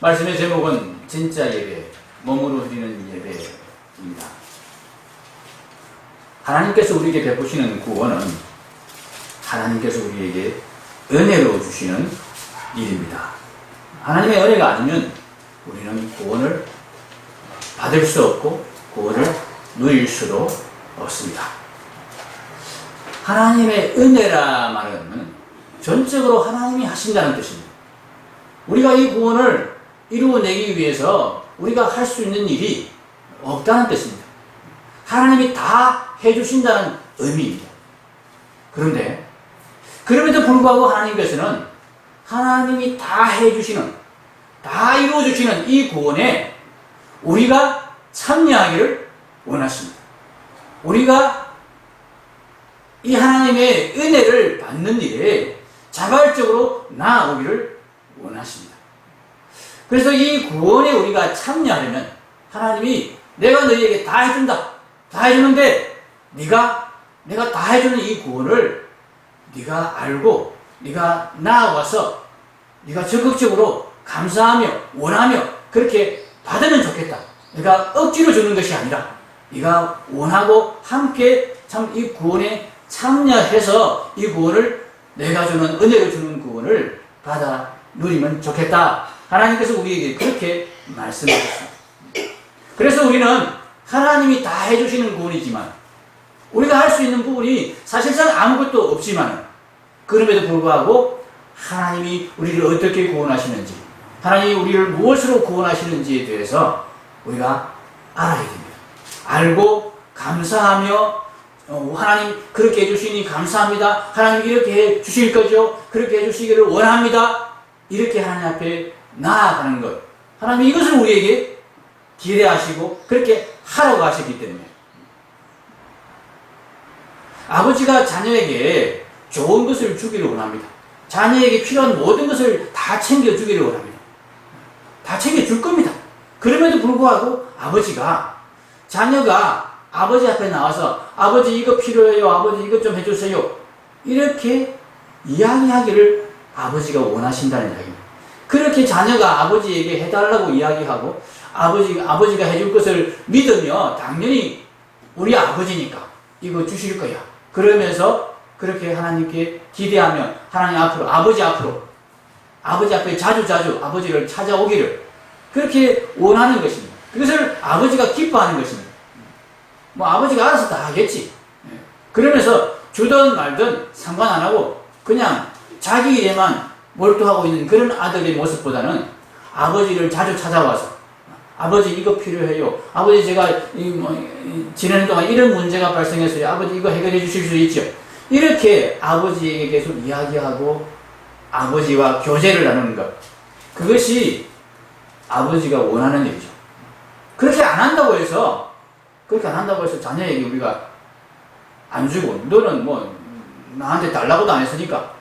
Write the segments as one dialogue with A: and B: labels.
A: 말씀의 제목은 진짜 예배, 몸으로 드리는 예배입니다. 하나님께서 우리에게 베푸시는 구원은 하나님께서 우리에게 은혜로 주시는 일입니다. 하나님의 은혜가 아니면 우리는 구원을 받을 수 없고 구원을 누릴 수도 없습니다. 하나님의 은혜라 말은 전적으로 하나님이 하신다는 뜻입니다. 우리가 이 구원을 이루어내기 위해서 우리가 할 수 있는 일이 없다는 뜻입니다. 하나님이 다 해주신다는 의미입니다. 그런데 그럼에도 불구하고 하나님께서는 하나님이 다 해주시는, 다 이루어주시는 이 구원에 우리가 참여하기를 원하십니다. 우리가 이 하나님의 은혜를 받는 일에 자발적으로 나아오기를 원하십니다. 그래서 이 구원에 우리가 참여하려면 하나님이 내가 너희에게 다 해준다, 다 해주는데 내가 다 해주는 이 구원을 네가 알고 네가 나아와서 네가 적극적으로 감사하며 원하며 그렇게 받으면 좋겠다. 네가 억지로 주는 것이 아니라 네가 원하고 함께 참 이 구원에 참여해서 이 구원을 내가 주는 은혜로 주는 구원을 받아 누리면 좋겠다. 하나님께서 우리에게 그렇게 말씀하셨습니다. 그래서 우리는 하나님이 다 해주시는 구원이지만 우리가 할 수 있는 부분이 사실상 아무것도 없지만 그럼에도 불구하고 하나님이 우리를 어떻게 구원하시는지, 하나님이 우리를 무엇으로 구원하시는지에 대해서 우리가 알아야 됩니다. 알고 감사하며 하나님 그렇게 해주시니 감사합니다. 하나님 이렇게 해주실 거죠. 그렇게 해주시기를 원합니다. 이렇게 하나님 앞에 나아가는 것. 하나님 이것을 우리에게 기대하시고 그렇게 하라고 하셨기 때문에 아버지가 자녀에게 좋은 것을 주기를 원합니다. 자녀에게 필요한 모든 것을 다 챙겨주기를 원합니다. 다 챙겨줄 겁니다. 그럼에도 불구하고 아버지가 자녀가 아버지 앞에 나와서 아버지 이거 필요해요. 아버지 이것 좀 해주세요. 이렇게 이야기하기를 아버지가 원하신다는 이야기입니다. 그렇게 자녀가 아버지에게 해달라고 이야기하고 아버지가 해줄 것을 믿으며 당연히 우리 아버지니까 이거 주실 거야. 그러면서 그렇게 하나님께 기대하며 하나님 앞으로 아버지 앞에 자주 아버지를 찾아오기를 그렇게 원하는 것입니다. 그것을 아버지가 기뻐하는 것입니다. 뭐 아버지가 알아서 다 하겠지. 그러면서 주든 말든 상관 안 하고 그냥 자기 일에만 몰두하고 있는 그런 아들의 모습보다는 아버지를 자주 찾아와서 아버지 이거 필요해요. 아버지 제가 지내는 동안 이런 문제가 발생했어요. 아버지 이거 해결해 주실 수 있죠. 이렇게 아버지에게 계속 이야기하고 아버지와 교제를 나누는 것. 그것이 아버지가 원하는 일이죠. 그렇게 안 한다고 해서 자녀에게 우리가 안 주고 너는 뭐 나한테 달라고도 안 했으니까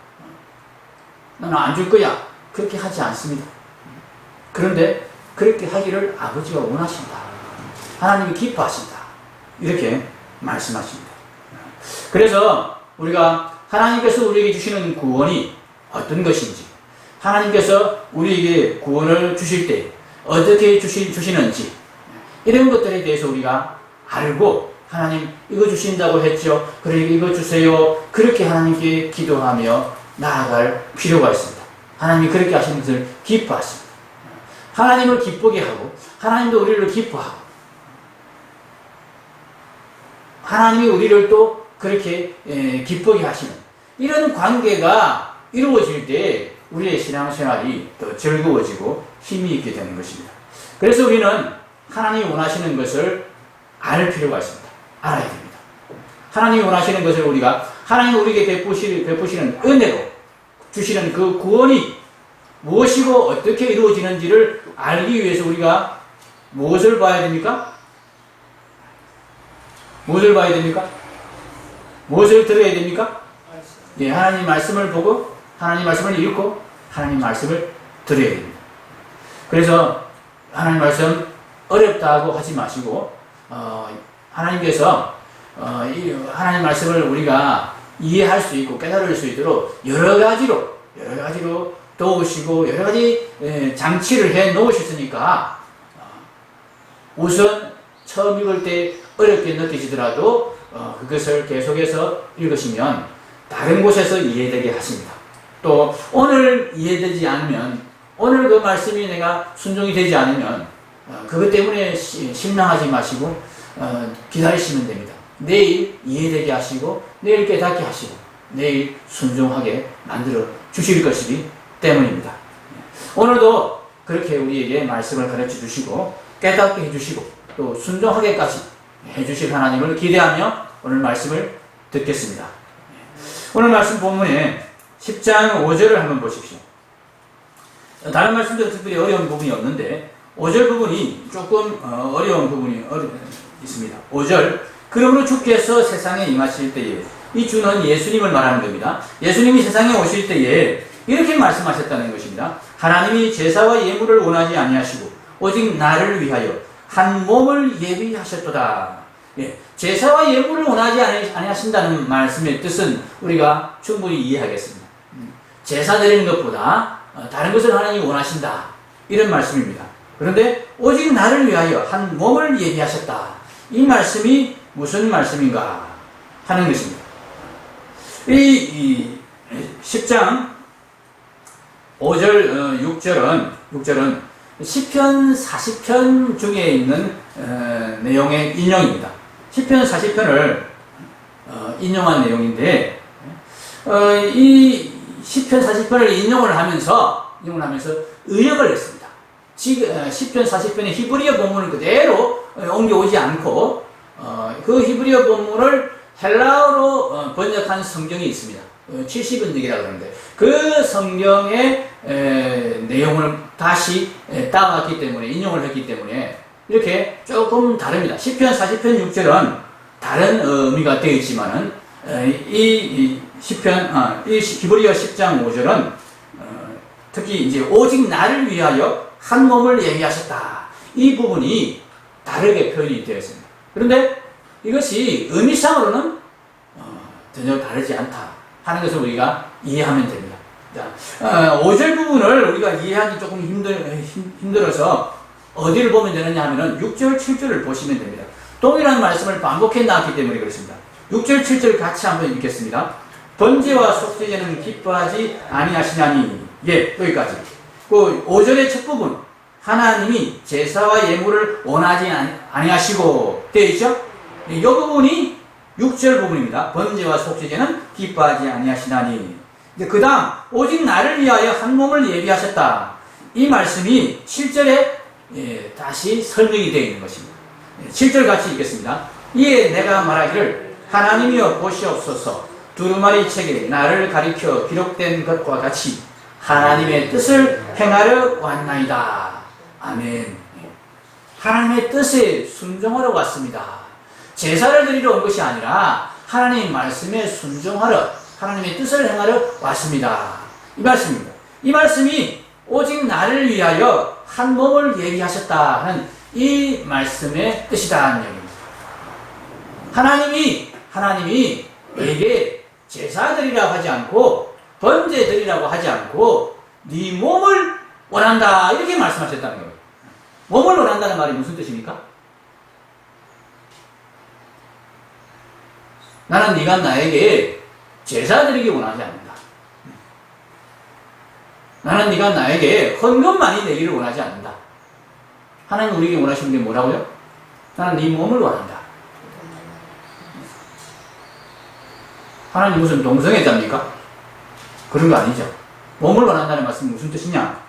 A: 나는 안 줄 거야. 그렇게 하지 않습니다. 그런데 그렇게 하기를 아버지가 원하신다. 하나님이 기뻐하신다. 이렇게 말씀하십니다. 그래서 우리가 하나님께서 우리에게 주시는 구원이 어떤 것인지, 하나님께서 우리에게 구원을 주실 때 어떻게 주시는지 이런 것들에 대해서 우리가 알고 하나님 이거 주신다고 했죠. 그러니까 이거 주세요. 그렇게 하나님께 기도하며 나아갈 필요가 있습니다. 하나님이 그렇게 하시는 것을 기뻐하십니다. 하나님을 기쁘게 하고 하나님도 우리를 기뻐하고 하나님이 우리를 또 그렇게 기쁘게 하시는 이런 관계가 이루어질 때 우리의 신앙생활이 더 즐거워지고 힘이 있게 되는 것입니다. 그래서 우리는 하나님이 원하시는 것을 알 필요가 있습니다. 알아야 됩니다. 하나님이 원하시는 것을 우리가 하나님이 우리에게 베푸시는 은혜로 주시는 그 구원이 무엇이고 어떻게 이루어지는지를 알기 위해서 우리가 무엇을 봐야 됩니까? 무엇을 봐야 됩니까? 무엇을 들어야 됩니까? 예, 하나님 말씀을 보고 하나님 말씀을 읽고 하나님 말씀을 들어야 됩니다. 그래서 하나님 말씀 어렵다고 하지 마시고 하나님께서 하나님 말씀을 우리가 이해할 수 있고 깨달을 수 있도록 여러 가지로 도우시고 여러 가지 장치를 해 놓으셨으니까 우선 처음 읽을 때 어렵게 느끼시더라도 그것을 계속해서 읽으시면 다른 곳에서 이해되게 하십니다. 또 오늘 이해되지 않으면 오늘 그 말씀이 내가 순종이 되지 않으면 그것 때문에 실망하지 마시고 기다리시면 됩니다. 내일 이해되게 하시고 내일 깨닫게 하시고 내일 순종하게 만들어 주실 것이기 때문입니다. 오늘도 그렇게 우리에게 말씀을 가르쳐 주시고 깨닫게 해주시고 또 순종하게까지 해주실 하나님을 기대하며 오늘 말씀을 듣겠습니다. 오늘 말씀 본문에 10장 5절을 한번 보십시오. 다른 말씀들은 특별히 어려운 부분이 없는데 5절 부분이 조금 어려운 부분이 있습니다. 5절, 그러므로 주께서 세상에 임하실 때에, 이 주는 예수님을 말하는 겁니다. 예수님이 세상에 오실 때에 이렇게 말씀하셨다는 것입니다. 하나님이 제사와 예물을 원하지 아니하시고 오직 나를 위하여 한 몸을 예비하셨도다. 제사와 예물을 원하지 아니하신다는 말씀의 뜻은 우리가 충분히 이해하겠습니다. 제사 드리는 것보다 다른 것을 하나님이 원하신다, 이런 말씀입니다. 그런데 오직 나를 위하여 한 몸을 예비하셨다, 이 말씀이 무슨 말씀인가 하는 것입니다. 이 10장 5절 6절은 시편 40편 중에 있는 내용의 인용입니다. 시편 40편을 인용한 내용인데 이 시편 40편을 인용을 하면서 의역을 했습니다. 시편 40편의 히브리어 본문을 그대로 옮겨오지 않고 그 히브리어 본문을 헬라어로 번역한 성경이 있습니다. 70번역이라고 그러는데 그 성경의 내용을 다시 따왔기 때문에, 인용을 했기 때문에 이렇게 조금 다릅니다. 시편 40편 6절은 다른 의미가 되어 있지만은 이 히브리어 10장 5절은 특히 이제 오직 나를 위하여 한 몸을 예비하셨다, 이 부분이 다르게 표현이 되어 있습니다. 그런데 이것이 의미상으로는 전혀 다르지 않다 하는 것을 우리가 이해하면 됩니다. 자, 5절 부분을 우리가 이해하기 조금 힘들어서 어디를 보면 되느냐 하면은 6절, 7절을 보시면 됩니다. 동일한 말씀을 반복해 나왔기 때문에 그렇습니다. 6절, 7절 같이 한번 읽겠습니다. 번제와 속죄제는 기뻐하지 아니하시냐니. 여기까지. 그 5절의 첫 부분, 하나님이 제사와 예물을 원하지 아니하시고 되어 있죠? 이 부분이 6절 부분입니다. 번제와 속죄제는 기뻐하지 아니하시나니. 그 다음, 오직 나를 위하여 한 몸을 예비하셨다, 이 말씀이 7절에 다시 설명이 되어 있는 것입니다. 7절 같이 읽겠습니다. 이에 내가 말하기를 하나님이여 보시옵소서, 두루마리 책에 나를 가리켜 기록된 것과 같이 하나님의 뜻을 행하려 왔나이다. 아멘. 하나님의 뜻에 순종하러 왔습니다. 제사를 드리러 온 것이 아니라 하나님의 말씀에 순종하러, 하나님의 뜻을 행하러 왔습니다, 이 말씀입니다. 이 말씀이 오직 나를 위하여 한 몸을 예비하셨다 하는 이 말씀의 뜻이다 하는 얘기입니다. 하나님이 내게 제사 드리라고 하지 않고 번제 드리라고 하지 않고 네 몸을 원한다, 이렇게 말씀하셨다는 거예요. 몸을 원한다는 말이 무슨 뜻입니까? 나는 네가 나에게 제사 드리기 원하지 않는다. 나는 네가 나에게 헌금만이 되기를 원하지 않는다. 하나님 우리에게 원하시는 게 뭐라고요? 나는 네 몸을 원한다. 하나님 무슨 동성애자입니까? 그런 거 아니죠. 몸을 원한다는 말씀이 무슨 뜻이냐?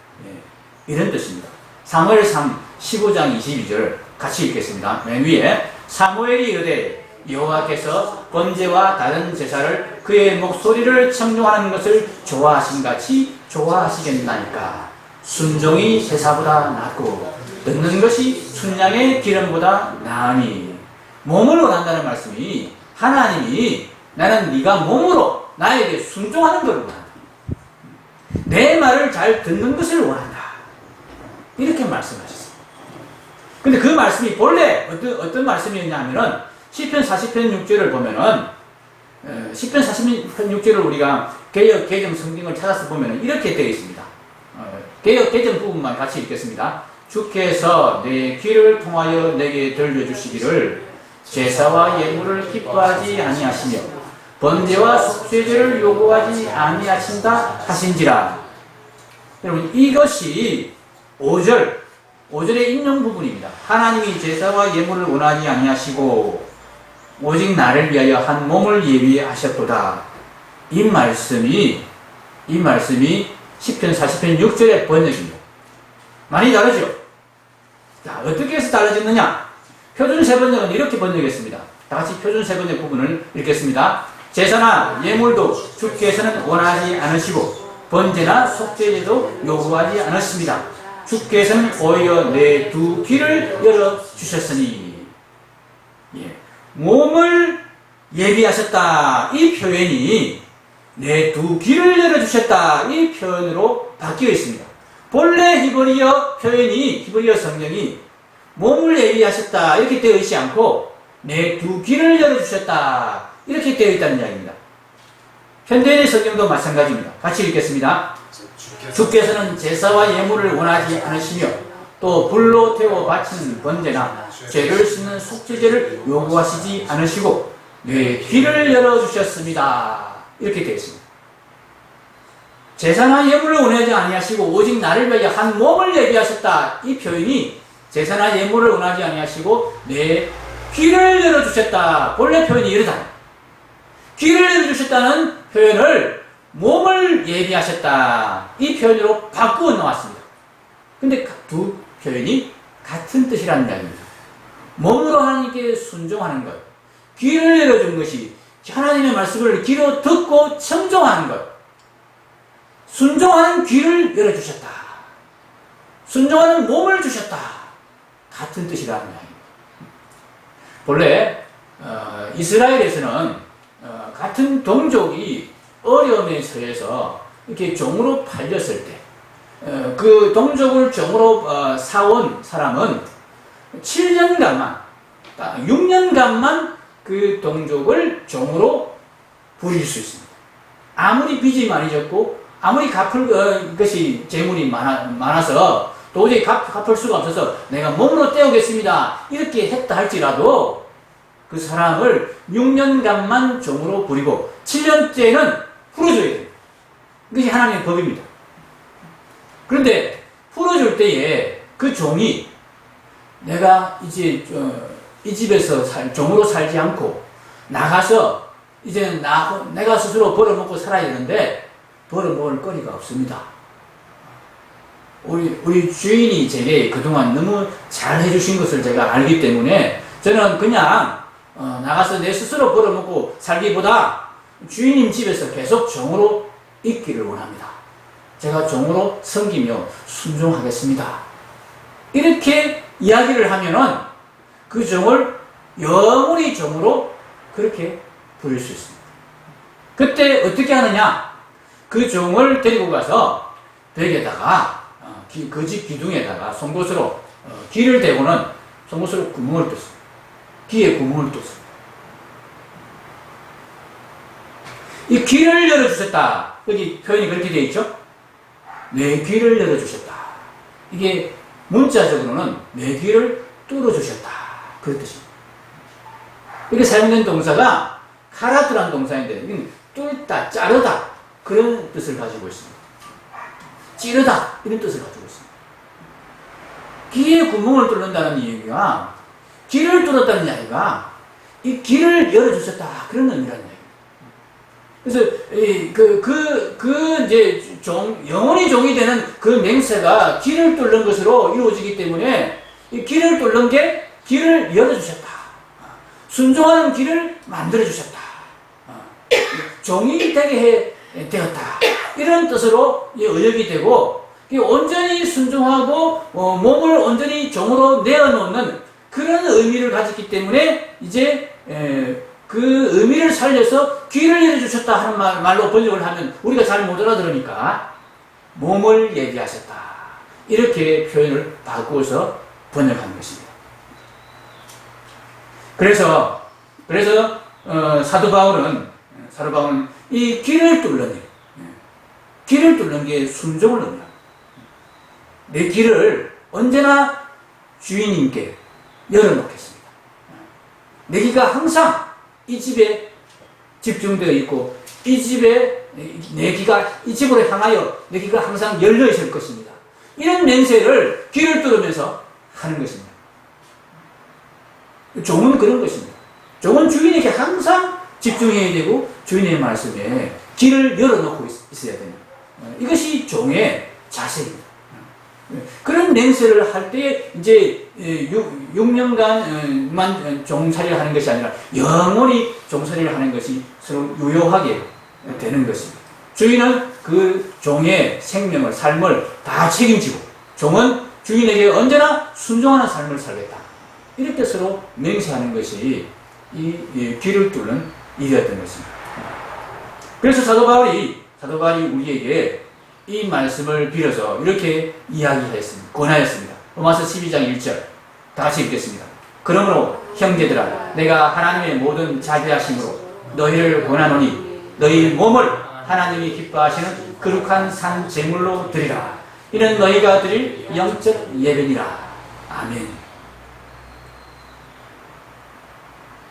A: 이런 뜻입니다. 사무엘상 15장 22절 같이 읽겠습니다. 맨 위에 사무엘이 이르되 여호와께서 번제와 다른 제사를 그의 목소리를 청종하는 것을 좋아하신 같이 좋아하시겠나이까. 순종이 제사보다 낫고 듣는 것이 순양의 기름보다 나으니. 몸을 원한다는 말씀이 하나님이 나는 네가 몸으로 나에게 순종하는 것을 원한다, 내 말을 잘 듣는 것을 원한다, 이렇게 말씀하셨습니다. 근데 그 말씀이 본래 어떤 말씀이었냐면은 시편 40편 6절을 보면은 시편 40편 6절을 우리가 개정 성경을 찾아서 보면은 이렇게 되어 있습니다. 개역 개정 부분만 같이 읽겠습니다. 주께서 내 귀를 통하여 내게 들려주시기를 제사와 예물을 기뻐하지 아니하시며 번제와 속죄제를 요구하지 아니하신다 하신지라. 여러분, 이것이 5절의 인용 부분입니다. 하나님이 제사와 예물을 원하지 아니하시고 오직 나를 위하여 한 몸을 예비하셨도다. 이 말씀이 시편 40편 6절의 번역입니다. 많이 다르죠? 자, 어떻게 해서 달라졌느냐? 표준 세번역은 이렇게 번역했습니다. 다 같이 표준 세번역 부분을 읽겠습니다. 제사나 예물도 주께서는 원하지 않으시고 번제나 속죄제도 요구하지 않으십니다. 주께서는 오히려 내 두 귀를 열어주셨으니. 예. 몸을 예비하셨다. 이 표현이 내 두 귀를 열어주셨다. 이 표현으로 바뀌어 있습니다. 본래 히브리어 표현이, 히브리어 성경이 몸을 예비하셨다 이렇게 되어 있지 않고 내 두 귀를 열어주셨다 이렇게 되어 있다는 이야기입니다. 현대인의 성경도 마찬가지입니다. 같이 읽겠습니다. 주께서는 제사와 예물을 원하지 않으시며 또 불로 태워 바치는 번제나 죄를 씻는 속죄제를 요구하시지 않으시고 내 귀를 열어주셨습니다. 이렇게 되어 있습니다. 제사나 예물을 원하지 아니하시고 오직 나를 위하여 한 몸을 예비하셨다. 이 표현이 제사나 예물을 원하지 아니하시고 내 귀를 열어주셨다. 본래 표현이 이러다. 귀를 열어주셨다는 표현을 몸을 예비하셨다. 이 표현으로 바꾸어 놓았습니다. 근데 두 표현이 같은 뜻이라는 이야기입니다. 몸으로 하나님께 순종하는 것, 귀를 열어준 것이 하나님의 말씀을 귀로 듣고 청종하는 것, 순종하는 귀를 열어주셨다. 순종하는 몸을 주셨다. 같은 뜻이라는 이야기입니다. 본래 이스라엘에서는 같은 동족이 어려움에 처해서 이렇게 종으로 팔렸을 때 그 동족을 종으로 사온 사람은 7년간만 6년간만 그 동족을 종으로 부릴 수 있습니다. 아무리 빚이 많이 졌고 아무리 갚을 것이 재물이 많아서 도저히 갚을 수가 없어서 내가 몸으로 떼우겠습니다 이렇게 했다 할지라도 그 사람을 6년간만 종으로 부리고 7년째는 풀어줘야 돼요. 그것이 하나님의 법입니다. 그런데 풀어줄 때에 그 종이 내가 이제 이 집에서 종으로 살지 않고 나가서 이제 내가 스스로 벌어먹고 살아야 되는데 벌어먹을 거리가 없습니다. 우리 주인이 제게 그동안 너무 잘 해주신 것을 제가 알기 때문에 저는 그냥 나가서 내 스스로 벌어먹고 살기보다 주인님 집에서 계속 종으로 있기를 원합니다. 제가 종으로 섬기며 순종하겠습니다. 이렇게 이야기를 하면은 그 종을 영원히 종으로 그렇게 부릴 수 있습니다. 그때 어떻게 하느냐? 그 종을 데리고 가서 벽에다가 그 집 기둥에다가 송곳으로 귀를 대고는 송곳으로 구멍을 뚫습니다. 귀에 구멍을 뚫습니다. 이 귀를 열어주셨다. 여기 표현이 그렇게 되어 있죠? 내 귀를 열어주셨다. 이게 문자적으로는 내 귀를 뚫어주셨다. 그런 뜻입니다. 이렇게 사용된 동사가 카라트라는 동사인데 이건 뚫다, 자르다 그런 뜻을 가지고 있습니다. 찌르다 이런 뜻을 가지고 있습니다. 귀에 구멍을 뚫는다는 이야기가 귀를 뚫었다는 이야기가 이 귀를 열어주셨다 그런 의미라는 이야기입니다. 그래서 이제 영원히 종이 되는 그 맹세가 귀를 뚫는 것으로 이루어지기 때문에 이 귀를 뚫는 게 귀를 열어주셨다. 순종하는 귀를 만들어주셨다. 종이 되게 되었다. 이런 뜻으로 의역이 되고 온전히 순종하고 몸을 온전히 종으로 내어놓는 그런 의미를 가졌기 때문에 이제 그 의미를 살려서 귀를 열어주셨다 하는 말로 번역을 하면 우리가 잘 못 알아들으니까 몸을 얘기하셨다. 이렇게 표현을 바꾸어서 번역한 것입니다. 그래서 사도 바울은 이 귀를 뚫는 게 순종을 의미합니다. 내 길을 언제나 주인님께 열어놓겠습니다. 내 귀가 항상 이 집에 집중되어 있고 이 집에 내 귀가 이 집으로 향하여 내 귀가 항상 열려 있을 것입니다. 이런 맹세를 귀를 뚫으면서 하는 것입니다. 종은 그런 것입니다. 종은 주인에게 항상 집중해야 되고 주인의 말씀에 귀를 열어놓고 있어야 됩니다. 이것이 종의 자세입니다. 그런 맹세를 할 때 이제 6년간만 종살이를 하는 것이 아니라 영원히 종살이를 하는 것이 서로 유효하게 되는 것입니다. 주인은 그 종의 생명을, 삶을 다 책임지고 종은 주인에게 언제나 순종하는 삶을 살겠다. 이렇게 서로 맹세하는 것이 이 귀를 뚫는 일이었던 것입니다. 그래서 사도 바울이 우리에게 이 말씀을 빌어서 이렇게 이야기하였습니다. 권하였습니다. 로마서 12장 1절 다 같이 읽겠습니다. 그러므로 형제들아 내가 하나님의 모든 자비하심으로 너희를 권하노니 너희 몸을 하나님이 기뻐하시는 거룩한 산 제물로 드리라. 이는 너희가 드릴 영적 예배니라. 아멘.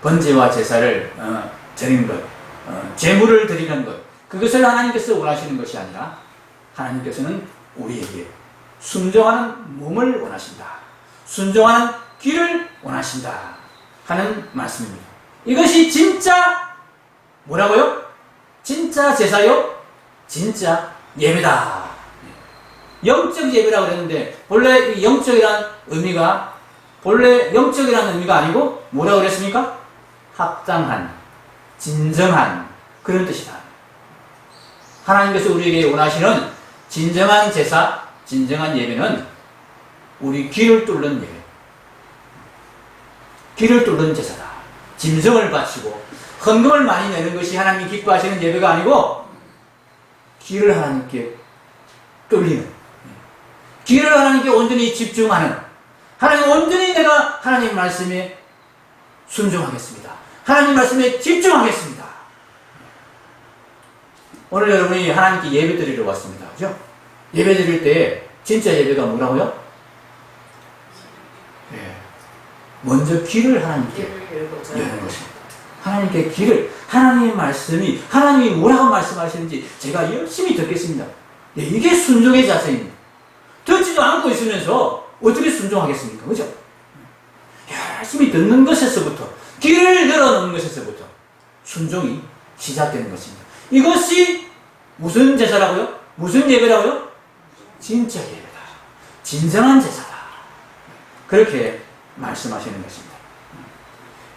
A: 번제와 제사를 드리는 것, 제물을 드리는 것, 그것을 하나님께서 원하시는 것이 아니라 하나님께서는 우리에게 순종하는 몸을 원하신다. 순종하는 귀를 원하신다. 하는 말씀입니다. 이것이 진짜 뭐라고요? 진짜 제사요? 진짜 예배다. 영적 예배라고 그랬는데 본래 이 영적이라는 의미가 아니고 뭐라고 그랬습니까? 합당한, 진정한 그런 뜻이다. 하나님께서 우리에게 원하시는 진정한 제사, 진정한 예배는 우리 귀를 뚫는 예배, 귀를 뚫는 제사다. 짐승을 바치고 헌금을 많이 내는 것이 하나님이 기뻐하시는 예배가 아니고 귀를 하나님께 뚫리는, 귀를 하나님께 온전히 집중하는, 하나님 온전히 내가 하나님 말씀에 순종하겠습니다. 하나님 말씀에 집중하겠습니다. 오늘 여러분이 하나님께 예배 드리러 왔습니다. 그죠? 예배 드릴 때 진짜 예배가 뭐라고요? 네. 먼저 귀를 하나님께 여는 것입니다. 하나님께 귀를, 하나님의 말씀이, 하나님이 뭐라고 말씀하시는지 제가 열심히 듣겠습니다. 네, 이게 순종의 자세입니다. 듣지도 않고 있으면서 어떻게 순종하겠습니까? 그죠? 열심히 듣는 것에서부터, 귀를 열어놓는 것에서부터 순종이 시작되는 것입니다. 이것이 무슨 제사라고요? 무슨 예배라고요? 진짜 예배다. 진정한 제사다. 그렇게 말씀하시는 것입니다.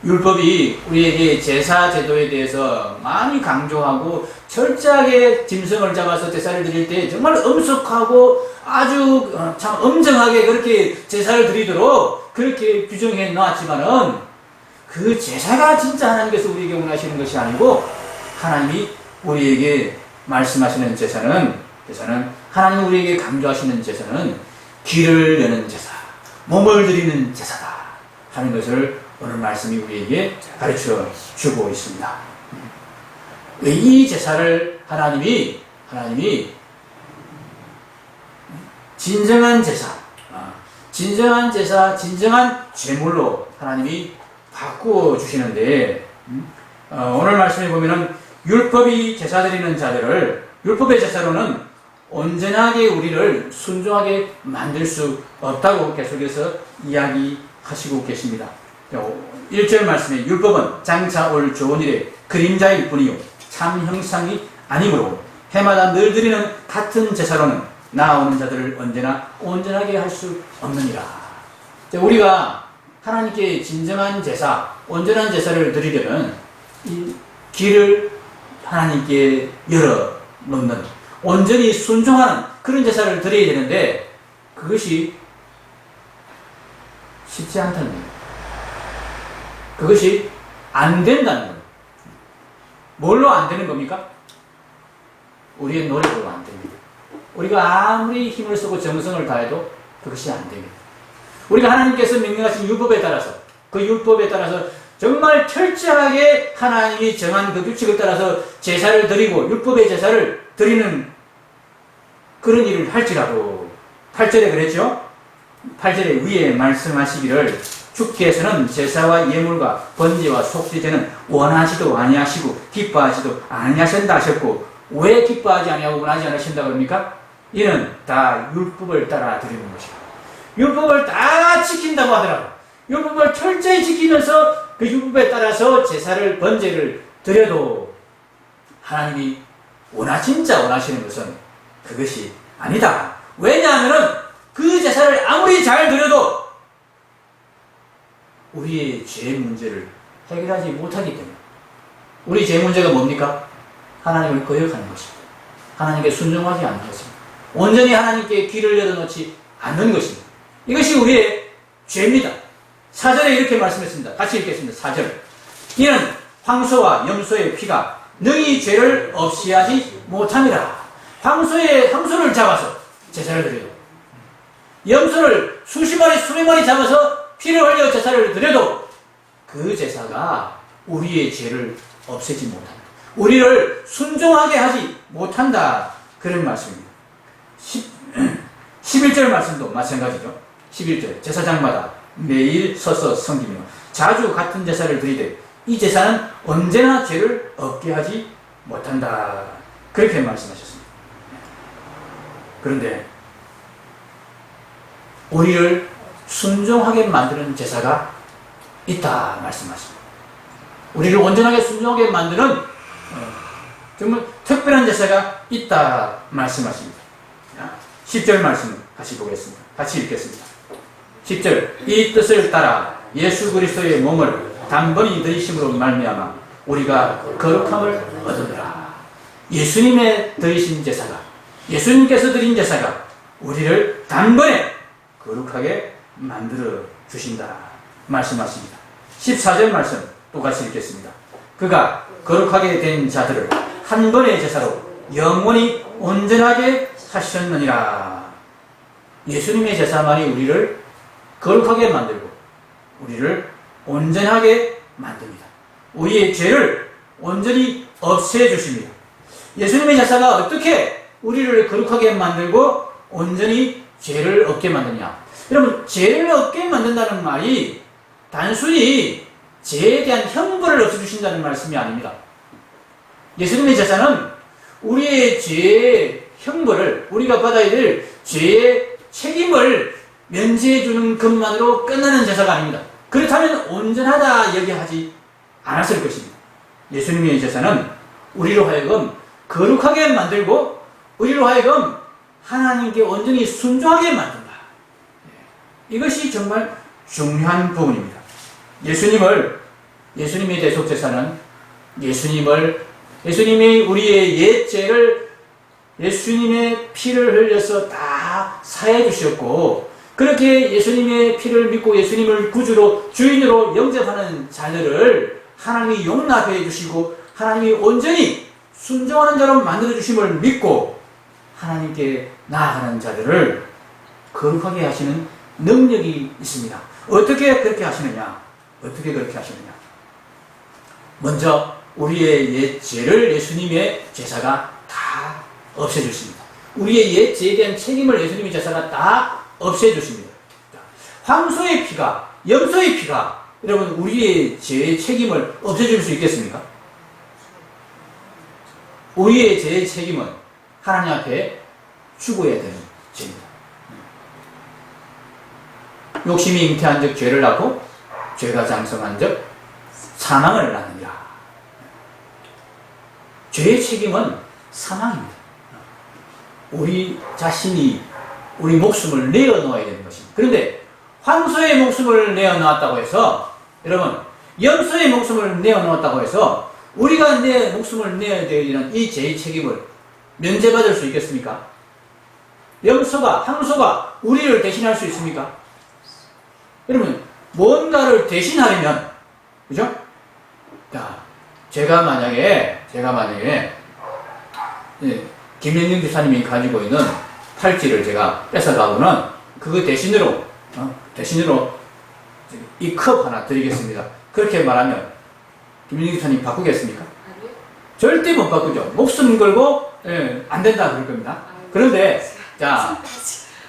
A: 율법이 우리에게 제사 제도에 대해서 많이 강조하고 철저하게 짐승을 잡아서 제사를 드릴 때 정말 엄숙하고 아주 참 엄정하게 그렇게 제사를 드리도록 그렇게 규정해 놨지만은 그 제사가 진짜 하나님께서 우리에게 원하시는 것이 아니고 하나님이 우리에게 말씀하시는 제사는 하나님 우리에게 강조하시는 제사는 귀를 여는 제사, 몸을 드리는 제사다 하는 것을 오늘 말씀이 우리에게 가르쳐 주고 있습니다. 이 제사를 하나님이 진정한 제사, 진정한 제물로 하나님이 바꾸어 주시는데 오늘 말씀에 보면은 율법이 제사 드리는 자들을, 율법의 제사로는 온전하게 우리를 순종하게 만들 수 없다고 계속해서 이야기하시고 계십니다. 1절 말씀에 율법은 장차 올 좋은 일의 그림자일 뿐이요 참 형상이 아니므로 해마다 늘 드리는 같은 제사로는 나아오는 자들을 언제나 온전하게 할 수 없느니라. 우리가 하나님께 진정한 제사, 온전한 제사를 드리려면 이 귀를 하나님께 열어놓는, 온전히 순종하는 그런 제사를 드려야 되는데 그것이 쉽지 않다는 거예요. 그것이 안 된다는 거예요. 뭘로 안 되는 겁니까? 우리의 노력으로 안 됩니다. 우리가 아무리 힘을 쓰고 정성을 다해도 그것이 안 됩니다. 우리가 하나님께서 명령하신 율법에 따라서, 그 율법에 따라서 정말 철저하게 하나님이 정한 그 규칙을 따라서 제사를 드리고 율법의 제사를 드리는 그런 일을 할지라도 8절에 그랬죠? 8절에 위에 말씀하시기를 주께서는 제사와 예물과 번제와 속죄제는 원하지도 아니하시고 기뻐하지도 아니하신다 하셨고, 왜 기뻐하지 아니하고 원하지 않으신다 그럽니까? 이는 다 율법을 따라 드리는 것이다. 율법을 다 지킨다고 하더라고. 율법을 철저히 지키면서 그 율법에 따라서 제사를 번제를 드려도 하나님이 진짜 원하시는 것은 그것이 아니다. 왜냐하면 그 제사를 아무리 잘 드려도 우리의 죄 문제를 해결하지 못하기 때문에. 우리 죄 문제가 뭡니까? 하나님을 거역하는 것입니다. 하나님께 순종하지 않는 것입니다. 온전히 하나님께 귀를 열어놓지 않는 것입니다. 이것이 우리의 죄입니다. 4절에 이렇게 말씀했습니다. 같이 읽겠습니다. 4절. 이는 황소와 염소의 피가 너희 죄를 없이 하지 못함이라. 황소를 잡아서 제사를 드려요. 염소를 수십 마리, 수백 마리 잡아서 피를 흘려 제사를 드려도 그 제사가 우리의 죄를 없애지 못한다. 우리를 순종하게 하지 못한다. 그런 말씀입니다. 11절 말씀도 마찬가지죠. 11절. 제사장마다 매일 서서 섬기며 자주 같은 제사를 드리되 이 제사는 언제나 죄를 없게 하지 못한다. 그렇게 말씀하셨습니다. 그런데 우리를 순종하게 만드는 제사가 있다 말씀하십니다. 우리를 온전하게 순종하게 만드는 정말 특별한 제사가 있다 말씀하십니다. 10절 말씀 다시 보겠습니다. 같이 읽겠습니다. 10절. 이 뜻을 따라 예수 그리스도의 몸을 단번이 드리심으로 말미암아 우리가 거룩함을 얻으리라. 예수님의 드리신 제사가, 예수님께서 드린 제사가 우리를 단번에 거룩하게 만들어 주신다 말씀하십니다. 14절 말씀 똑같이 읽겠습니다. 그가 거룩하게 된 자들을 한 번의 제사로 영원히 온전하게 하셨느니라. 예수님의 제사만이 우리를 거룩하게 만들고 우리를 온전하게 만듭니다. 우리의 죄를 온전히 없애주십니다. 예수님의 제사가 어떻게 우리를 거룩하게 만들고 온전히 죄를 없게 만드냐? 여러분, 죄를 없게 만든다는 말이 단순히 죄에 대한 형벌을 없애주신다는 말씀이 아닙니다. 예수님의 제사는 우리의 죄의 형벌을, 우리가 받아야 될 죄의 책임을 면제해주는 것만으로 끝나는 제사가 아닙니다. 그렇다면 온전하다 얘기하지 않았을 것입니다. 예수님의 제사는 우리로 하여금 거룩하게 만들고 우리로 하여금 하나님께 온전히 순종하게 만든다. 이것이 정말 중요한 부분입니다. 예수님의 대속제사는 예수님이 우리의 옛 죄를 예수님의 피를 흘려서 다 사해 주셨고, 그렇게 예수님의 피를 믿고 예수님을 구주로 주인으로 영접하는 자들을 하나님이 용납해 주시고 하나님이 온전히 순종하는 자로 만들어 주심을 믿고 하나님께 나아가는 자들을 거룩하게 하시는 능력이 있습니다. 어떻게 그렇게 하시느냐? 먼저 우리의 옛 죄를 예수님의 제사가 다 없애주십니다. 우리의 옛 죄에 대한 책임을 예수님의 제사가 다 없애주십니다. 황소의 피가, 염소의 피가 여러분 우리의 죄의 책임을 없애줄 수 있겠습니까? 우리의 죄의 책임은 하나님 앞에 죽어야 되는 죄입니다. 욕심이 잉태한 적 죄를 낳고 죄가 장성한 적 사망을 낳느니라. 죄의 책임은 사망입니다. 우리 자신이 우리 목숨을 내어놓아야 되는 것입니다. 그런데 황소의 목숨을 내어놓았다고 해서, 여러분, 염소의 목숨을 내어놓았다고 해서 우리가 내 목숨을 내어야 되는 이 죄의 책임을 면제받을 수 있겠습니까? 황소가 우리를 대신할 수 있습니까? 여러분, 뭔가를 대신하려면, 그죠? 자, 제가 만약에 김영경 지사님이 가지고 있는 팔찌를 제가 뺏어가고는 그거 대신으로 이 컵 하나 드리겠습니다. 그렇게 말하면 김영경 지사님 바꾸겠습니까?
B: 아니요.
A: 절대 못 바꾸죠. 목숨 걸고 안 된다 그럴 겁니다. 그런데 자,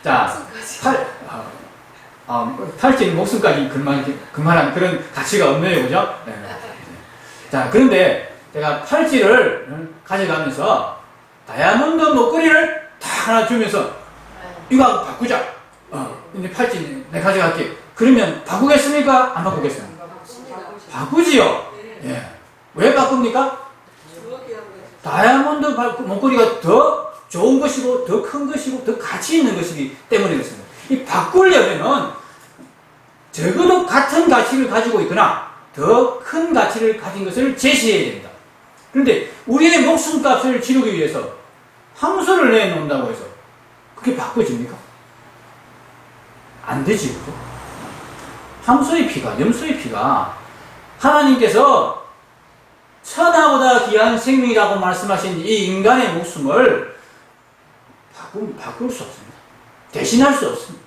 A: 자, 탈진 목숨까지 그만한 그런 가치가 없네요, 그죠? 네. 자, 그런데 제가 팔찌를 가져가면서 다이아몬드 목걸이를 다 하나 주면서 이거 바꾸자. 근데 팔찌 내가 가져갈게. 그러면 바꾸겠습니까? 안 바꾸겠습니까? 바꾸지요. 예. 왜 바꿉니까? 다이아몬드 목걸이가 더 좋은 것이고 더 큰 것이고 더 가치 있는 것이기 때문에 그렇습니다. 이 바꾸려면은 적어도 같은 가치를 가지고 있거나 더 큰 가치를 가진 것을 제시해야 됩니다. 그런데 우리의 목숨값을 지르기 위해서 황소를 내놓는다고 해서 그게 바꿔집니까? 안 되지, 그죠? 황소의 피가, 염소의 피가 하나님께서 천하보다 귀한 생명이라고 말씀하신 이 인간의 목숨을 바꿀 수 없습니다. 대신할 수 없습니다.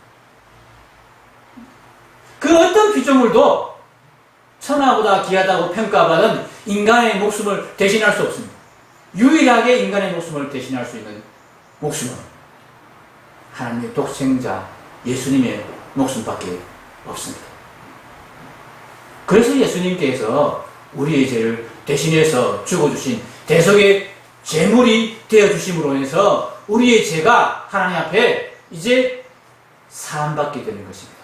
A: 그 어떤 피조물도 천하보다 귀하다고 평가받은 인간의 목숨을 대신할 수 없습니다. 유일하게 인간의 목숨을 대신할 수 있는 목숨은 하나님의 독생자 예수님의 목숨밖에 없습니다. 그래서 예수님께서 우리의 죄를 대신해서 죽어주신 대속의 제물이 되어주심으로 해서 우리의 죄가 하나님 앞에 이제 사함받게 되는 것입니다.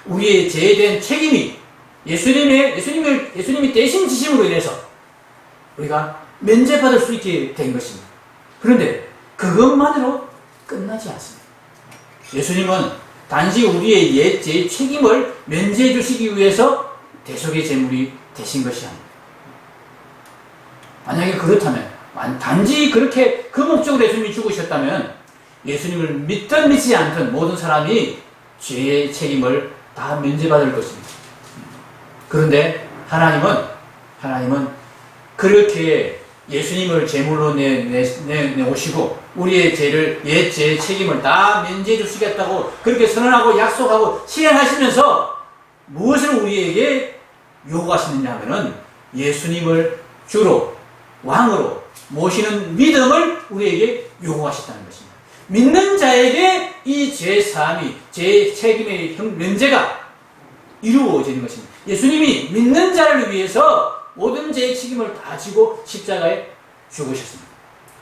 A: 우리의 죄에 대한 책임이 예수님이 대신 지심으로 인해서 우리가 면제받을 수 있게 된 것입니다. 그런데 그것만으로 끝나지 않습니다. 예수님은 단지 우리의 옛 죄의 책임을 면제해 주시기 위해서 대속의 제물이 되신 것이 아닙니다. 만약에 그렇다면, 단지 그렇게 그 목적으로 예수님이 죽으셨다면 예수님을 믿든 믿지 않든 모든 사람이 죄의 책임을 다 면제받을 것입니다. 그런데 하나님은 그렇게 예수님을 제물로 내오시고 우리의 죄를, 옛 죄의 책임을 다 면제해 주시겠다고 그렇게 선언하고 약속하고 실행하시면서 무엇을 우리에게 요구하시느냐 하면은 예수님을 주로 왕으로 모시는 믿음을 우리에게 요구하셨다는 것입니다. 믿는 자에게 이 죄 사함이, 죄 책임의 면제가 이루어지는 것입니다. 예수님이 믿는 자를 위해서 모든 죄의 책임을 다 지고 십자가에 죽으셨습니다.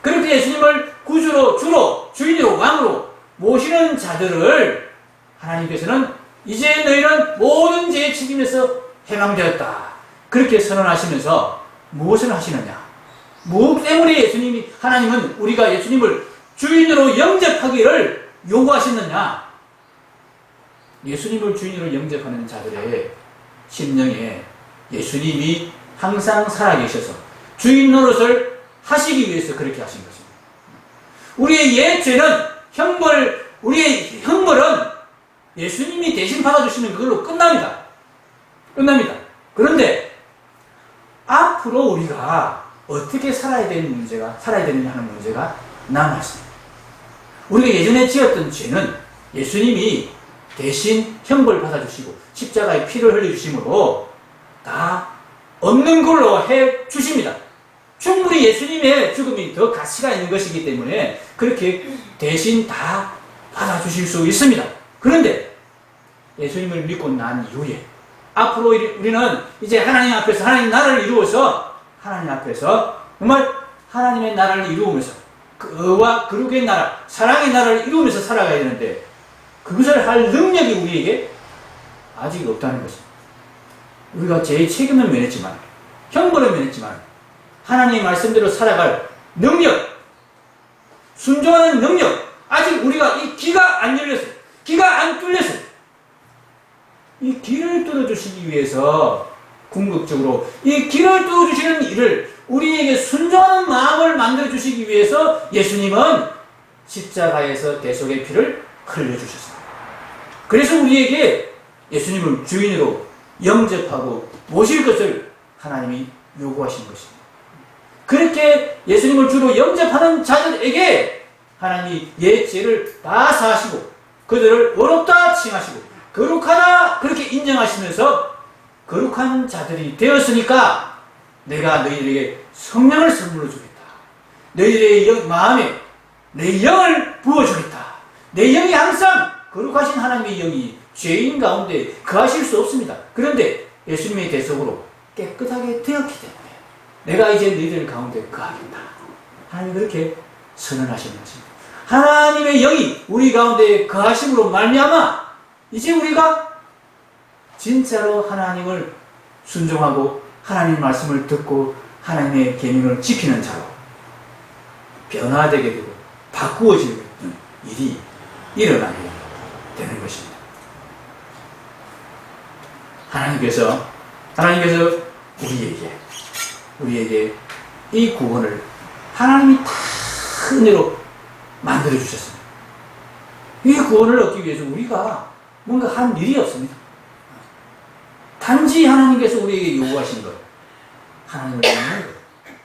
A: 그렇게 예수님을 구주로, 주로, 주인으로, 왕으로 모시는 자들을 하나님께서는 이제 너희는 모든 죄의 책임에서 해방되었다. 그렇게 선언하시면서 무엇을 하시느냐? 무엇 때문에 하나님은 우리가 예수님을 주인으로 영접하기를 요구하시느냐? 예수님을 주인으로 영접하는 자들의 심령에 예수님이 항상 살아계셔서 주인 노릇을 하시기 위해서 그렇게 하신 것입니다. 우리의 옛 죄는 우리의 형벌은 예수님이 대신 받아주시면 그걸로 끝납니다. 그런데 앞으로 우리가 어떻게 살아야 되느냐 하는 문제가 남았습니다. 우리가 예전에 지었던 죄는 예수님이 대신 형벌 받아주시고 십자가에 피를 흘려주심으로 다 없는 걸로 해 주십니다. 충분히 예수님의 죽음이 더 가치가 있는 것이기 때문에 그렇게 대신 다 받아주실 수 있습니다. 그런데 예수님을 믿고 난 이후에 앞으로 우리는 이제 하나님 앞에서 하나님 나라를 이루어서 하나님 앞에서 정말 하나님의 나라를 이루면서 그와 거룩의 나라, 사랑의 나라를 이루면서 살아가야 되는데 그것을 할 능력이 우리에게 아직 없다는 것입니다. 우리가 죄의 책임을 면했지만, 형벌을 면했지만 하나님의 말씀대로 살아갈 능력, 순종하는 능력, 아직 우리가 이 귀가 안 열렸어요. 귀가 안 뚫렸어요. 이 귀를 뚫어주시기 위해서 궁극적으로 이 귀를 뚫어주시는 일을 우리에게 순종하는 마음을 만들어주시기 위해서 예수님은 십자가에서 대속의 피를 흘려주셨습니다. 그래서 우리에게 예수님을 주인으로 영접하고 모실 것을 하나님이 요구하신 것입니다. 그렇게 예수님을 주로 영접하는 자들에게 하나님이 옛 죄를 다 사하시고 그들을 의롭다 칭하시고 거룩하다 그렇게 인정하시면서 거룩한 자들이 되었으니까 내가 너희들에게 성령을 선물로 주겠다. 너희들의 마음에 내 영을 부어주겠다. 내 영이 항상 거룩하신 하나님의 영이 죄인 가운데 거하실 수 없습니다. 그런데 예수님의 대속으로 깨끗하게 되었기 때문에 내가 이제 너희들 가운데 거하겠다. 하나님이 그렇게 선언하시는 것입니다. 하나님의 영이 우리 가운데 거하심으로 말미암아 이제 우리가 진짜로 하나님을 순종하고 하나님의 말씀을 듣고 하나님의 계명을 지키는 자로 변화되게 되고 바꾸어지는 일이 일어나게 되는 것입니다. 하나님께서 우리에게 이 구원을 하나님이 다 은혜로 만들어 주셨습니다. 이 구원을 얻기 위해서 우리가 뭔가 한 일이 없습니다. 단지 하나님께서 우리에게 요구하신 것, 하나님을 믿는 것,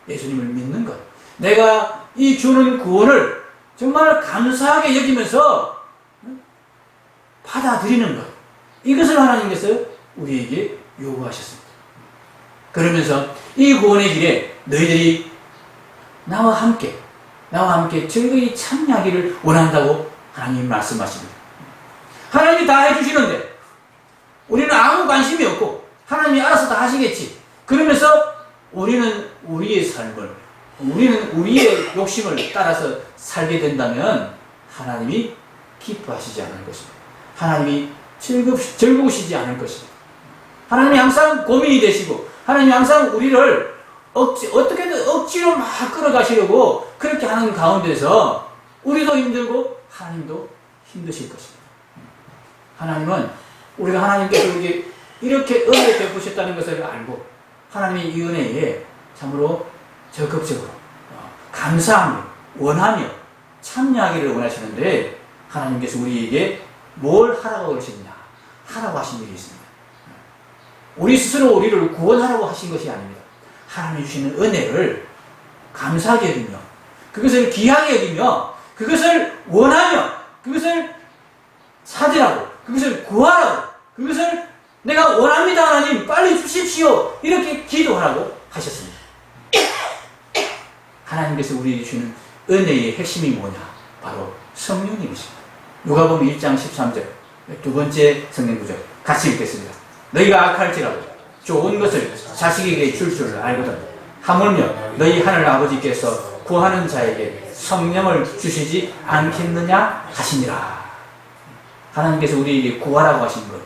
A: 예수님을 믿는 것, 내가 이 주는 구원을 정말 감사하게 여기면서 받아들이는 것, 이것을 하나님께서 우리에게 요구하셨습니다. 그러면서 이 구원의 길에 너희들이 나와 함께 즐거이 참여하기를 원한다고 하나님이 말씀하십니다. 하나님이 다 해주시는데 우리는 아무 관심이 없고 하나님이 알아서 다 하시겠지. 그러면서 우리는 우리의 욕심을 따라서 살게 된다면 하나님이 기뻐하시지 않을 것입니다. 하나님이 즐거우시지 않을 것입니다. 하나님이 항상 고민이 되시고 하나님이 항상 우리를 어떻게든 억지로 막 끌어가시려고 그렇게 하는 가운데서 우리도 힘들고 하나님도 힘드실 것입니다. 하나님은 우리가 하나님께서 우리에게 이렇게 은혜를 베푸셨다는 것을 알고 하나님의 이 은혜에 참으로 적극적으로 감사하며 원하며 참여하기를 원하시는데 하나님께서 우리에게 뭘 하라고 그러시느냐? 하라고 하신 일이 있습니다. 우리 스스로 우리를 구원하라고 하신 것이 아닙니다. 하나님이 주시는 은혜를 감사하게 여기며 그것을 귀하게 여기며 그것을 원하며 그것을 찾으라고 그것을 구하라고 그것을 내가 원합니다 하나님 빨리 주십시오 이렇게 기도하라고 하셨습니다. 하나님께서 우리에게 주시는 은혜의 핵심이 뭐냐? 바로 성령님이십니다. 누가복음 1장 13절 두 번째 성경 구절 같이 읽겠습니다. 너희가 악할지라도 좋은 것을 자식에게 줄 줄 알거든 하물며 너희 하늘 아버지께서 구하는 자에게 성령을 주시지 않겠느냐 하시니라. 하나님께서 우리에게 구하라고 하신 것,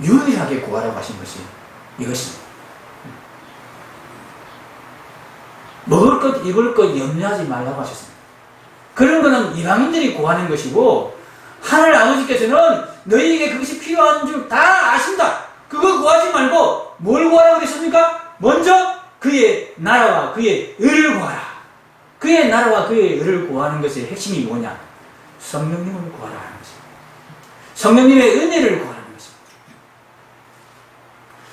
A: 유일하게 구하라고 하신 것이 이것입니다. 먹을 것, 입을 것 염려하지 말라고 하셨습니다. 그런 거는 이방인들이 구하는 것이고 하늘 아버지께서는 너희에게 그것이 필요한 줄 다 아신다. 그거 구하지 말고 뭘 구하라고 그랬습니까? 먼저 그의 나라와 그의 의를 구하라. 그의 나라와 그의 의를 구하는 것의 핵심이 뭐냐? 성령님을 구하라 하는 것입니다. 성령님의 은혜를 구하는 것입니다.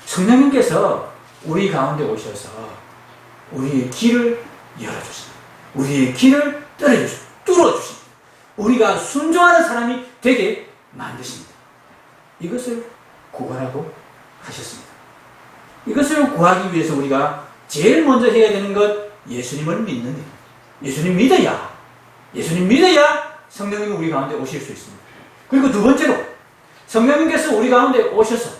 A: 성령님께서 우리 가운데 오셔서 우리의 길을 열어주십니다. 우리의 길을 뚫어주십니다. 우리가 순종하는 사람이 되게 만드십니다. 이것을 구하라고 하셨습니다. 이것을 구하기 위해서 우리가 제일 먼저 해야 되는 것, 예수님을 믿는 일. 예수님 믿어야 성령님이 우리 가운데 오실 수 있습니다. 그리고 두 번째로 성령님께서 우리 가운데 오셔서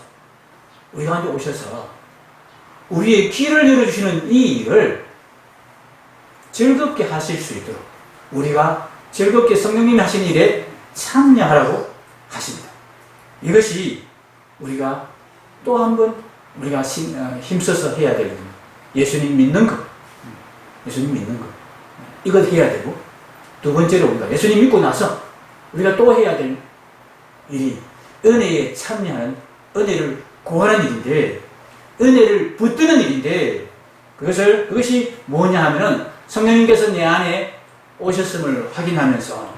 A: 우리의 길을 열어주시는 이 일을 즐겁게 하실 수 있도록 우리가 즐겁게 성령님이 하신 일에 참여하라고 하십니다. 이것이 우리가 또 한 번 우리가 힘써서 해야 될 일입니다. 예수님 믿는 것. 이것 해야 되고 두 번째로 우리가 예수님 믿고 나서 우리가 또 해야 될 일이 은혜에 참여하는 은혜를 구하는 일인데 은혜를 붙드는 일인데 그것이 뭐냐 하면은 성령님께서 내 안에 오셨음을 확인하면서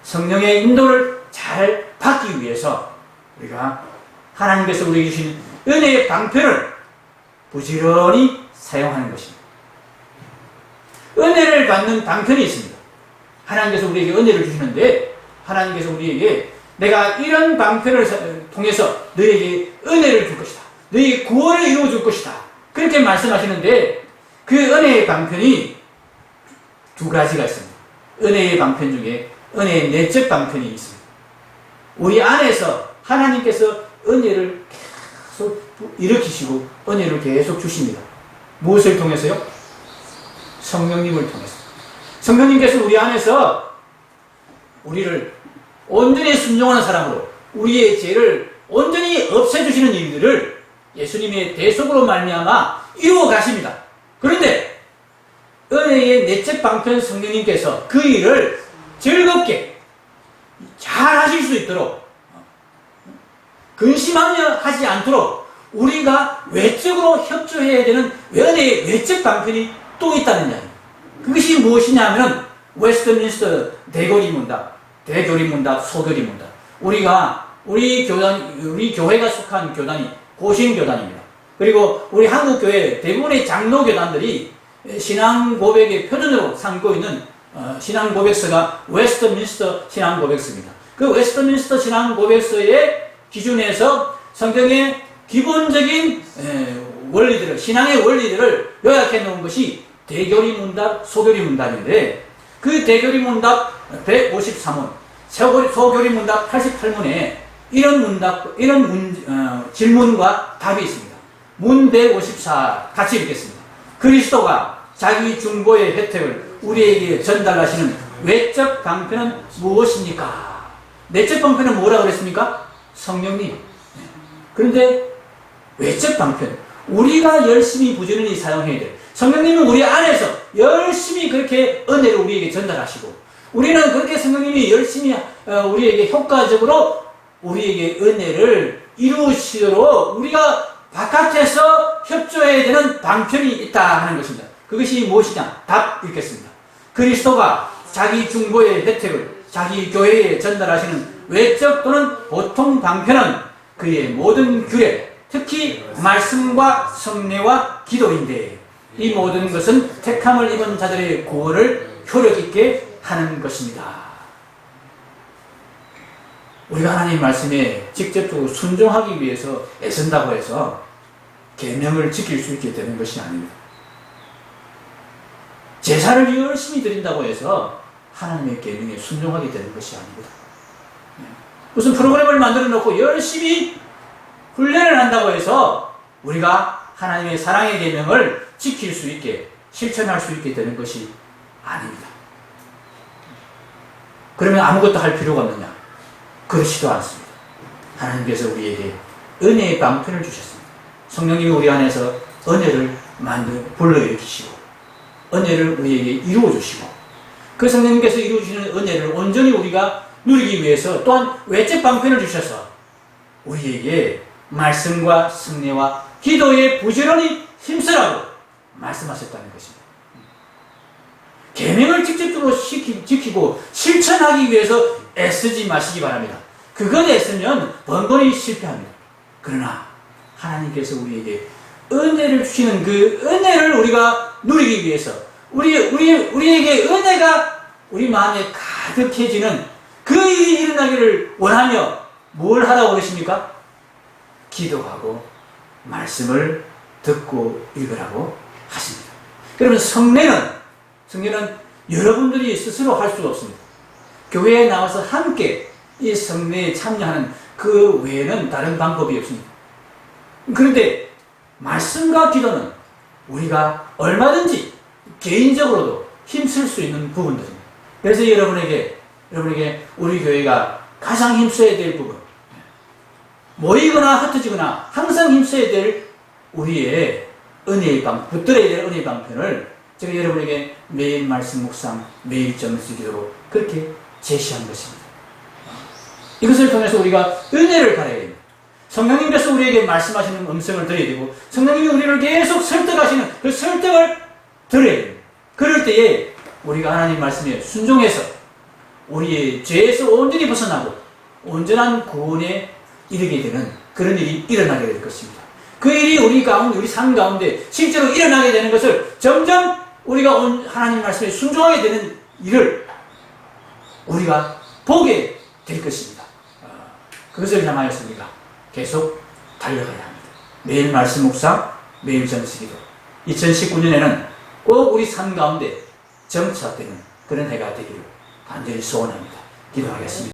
A: 성령의 인도를 잘 받기 위해서 우리가 하나님께서 우리에게 주신 은혜의 방편을 부지런히 사용하는 것입니다. 은혜를 받는 방편이 있습니다. 하나님께서 우리에게 은혜를 주시는데 하나님께서 우리에게 내가 이런 방편을 통해서 너에게 은혜를 줄 것이다. 너에게 구원을 이루어 줄 것이다. 그렇게 말씀하시는데 그 은혜의 방편이 두 가지가 있습니다. 은혜의 방편 중에 은혜의 내적 방편이 있습니다. 우리 안에서 하나님께서 은혜를 계속 일으키시고 은혜를 계속 주십니다. 무엇을 통해서요? 성령님을 통해서. 성령님께서 우리 안에서 우리를 온전히 순종하는 사람으로 우리의 죄를 온전히 없애주시는 일들을 예수님의 대속으로 말미암아 이루어 가십니다. 그런데 은혜의 내적 방편 성령님께서 그 일을 즐겁게 잘 하실 수 있도록 근심하며 하지 않도록 우리가 외적으로 협조해야 되는 은혜의 외적 방편이 또 있다는 이야기. 그것이 무엇이냐면 웨스트민스터 대교리 문답, 소교리 문답. 우리 교회가 속한 교단이 고신교단입니다. 그리고 우리 한국교회 대부분의 장로교단들이 신앙 고백의 표준으로 삼고 있는 신앙 고백서가 웨스트민스터 신앙 고백서입니다. 그 웨스트민스터 신앙 고백서의 기준에서 성경의 기본적인 원리들을, 신앙의 원리들을 요약해 놓은 것이 대교리 문답, 소교리 문답인데, 그 대교리 문답 153문, 소교리 문답 88문에 이런 질문과 답이 있습니다. 문 154 같이 읽겠습니다. 그리스도가 자기 중보의 혜택을 우리에게 전달하시는 외적 방편은 무엇입니까? 내적 방편은 뭐라고 그랬습니까? 성령님. 그런데 외적 방편, 우리가 열심히 부지런히 사용해야 돼요. 성령님은 우리 안에서 열심히 그렇게 은혜를 우리에게 전달하시고, 우리는 그렇게 성령님이 열심히 우리에게 효과적으로 우리에게 은혜를 이루시도록 우리가 바깥에서 협조해야 되는 방편이 있다 하는 것입니다. 그것이 무엇이냐? 답 읽겠습니다. 그리스도가 자기 중보의 혜택을 자기 교회에 전달하시는 외적 또는 보통 방편은 그의 모든 규례, 특히 말씀과 성례와 기도인데, 이 모든 것은 택함을 입은 자들의 구원을 효력 있게 하는 것입니다. 우리가 하나님 말씀에 직접적으로 순종하기 위해서 애쓴다고 해서 계명을 지킬 수 있게 되는 것이 아닙니다. 제사를 열심히 드린다고 해서 하나님의 계명에 순종하게 되는 것이 아닙니다. 무슨 프로그램을 만들어 놓고 열심히 훈련을 한다고 해서 우리가 하나님의 사랑의 계명을 지킬 수 있게, 실천할 수 있게 되는 것이 아닙니다. 그러면 아무것도 할 필요가 없느냐? 그렇지도 않습니다. 하나님께서 우리에게 은혜의 방편을 주셨습니다. 성령님이 우리 안에서 은혜를 불러일으키시고 은혜를 우리에게 이루어주시고, 그 성령님께서 이루어주시는 은혜를 온전히 우리가 누리기 위해서 또한 외적 방편을 주셔서 우리에게 말씀과 성례와 기도에 부지런히 힘쓰라고 말씀하셨다는 것입니다. 계명을 직접적으로 지키고 실천하기 위해서 애쓰지 마시기 바랍니다. 그것 애쓰면 번번이 실패합니다. 그러나 하나님께서 우리에게 은혜를 주시는 그 은혜를 우리가 누리기 위해서 우리에게 은혜가 우리 마음에 가득해지는 그 일이 일어나기를 원하며 뭘 하라고 그러십니까? 기도하고 말씀을 듣고 읽으라고 하십니다. 그러면 성례는 여러분들이 스스로 할 수가 없습니다. 교회에 나와서 함께 이 성례에 참여하는 그 외에는 다른 방법이 없습니다. 그런데 말씀과 기도는 우리가 얼마든지 개인적으로도 힘쓸 수 있는 부분들입니다. 그래서 여러분에게 우리 교회가 가장 힘써야 될 부분, 모이거나 흩어지거나 항상 힘써야 될 우리의 붙들어야 될 은혜의 방편을 제가 여러분에게 매일 말씀 묵상, 매일 점수 기도로 그렇게 제시한 것입니다. 이것을 통해서 우리가 은혜를 받아야 됩니다. 성령님께서 우리에게 말씀하시는 음성을 들어야 되고, 성령님이 우리를 계속 설득하시는 그 설득을 들어야 됩니다. 그럴 때에 우리가 하나님 말씀에 순종해서 우리의 죄에서 온전히 벗어나고 온전한 구원에 이르게 되는 그런 일이 일어나게 될 것입니다. 그 일이 우리 삶 가운데 실제로 일어나게 되는 것을 점점 우리가 하나님 말씀에 순종하게 되는 일을 우리가 보게 될 것입니다. 그것을 향하여서 우리가 계속 달려가야 합니다. 매일 말씀 묵상, 매일 점수기도. 2019년에는 꼭 우리 삶 가운데 정착되는 그런 해가 되기를 간절히 소원합니다. 기도하겠습니다.